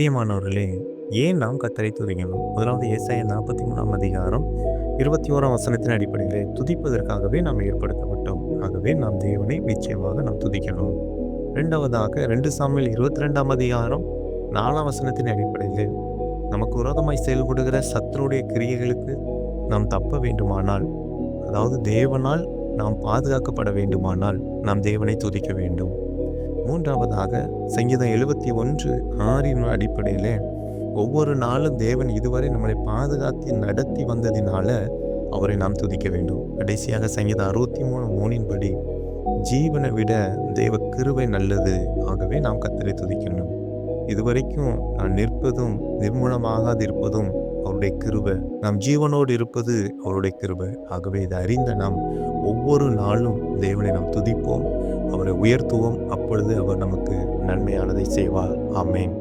பிரியமானவர்களே, ஏன் நாம் கர்த்தரை துதிக்கணும்? முதலாவது ஏசாயா 43ஆம் அதிகாரம் 21ஆம் வசனத்தின் அடிப்படையிலே, துதிப்பதற்காகவே நாம் ஏற்படுத்தப்பட்டோம். ஆகவே நாம் தேவனை நிச்சயமாக நாம் துதிக்கணும். 2வதாக 2 சாமுவேல் 22ஆம் அதிகாரம் 4ஆம் வசனத்தின் அடிப்படையிலே, நமக்கு விரோதமாய் செயல்படுகிற சத்துருடைய கிரியைகளுக்கு நாம் தப்ப வேண்டுமானால், அதாவது தேவனால் நாம் பாதுகாக்கப்பட வேண்டுமானால், நாம் தேவனை துதிக்க வேண்டும். 3வதாக சங்கீதம் 71:6 அடிப்படையிலே, ஒவ்வொரு நாளும் தேவன் இதுவரை நம்மளை பாதுகாத்து நடத்தி வந்ததினால அவரை நாம் துதிக்க வேண்டும். கடைசியாக சங்கீதம் 63:3 படி, ஜீவனை விட தேவ கிருபை நல்லது, ஆகவே நாம் கர்த்தரை துதிக்கணும். இதுவரைக்கும் நான் நிற்பதும் நிர்மூலமாகாதிருப்பதும் அவருடைய கிருபை, நாம் ஜீவனோடு இருப்பது அவருடைய கிருபை. ஆகவே இதை அறிந்த நாம் ஒவ்வொரு நாளும் தேவனை நாம் துதிப்போம், அவரை உயர்த்துவோம். அப்பொழுது அவர் நமக்கு நன்மையானதை செய்வார். ஆமென்.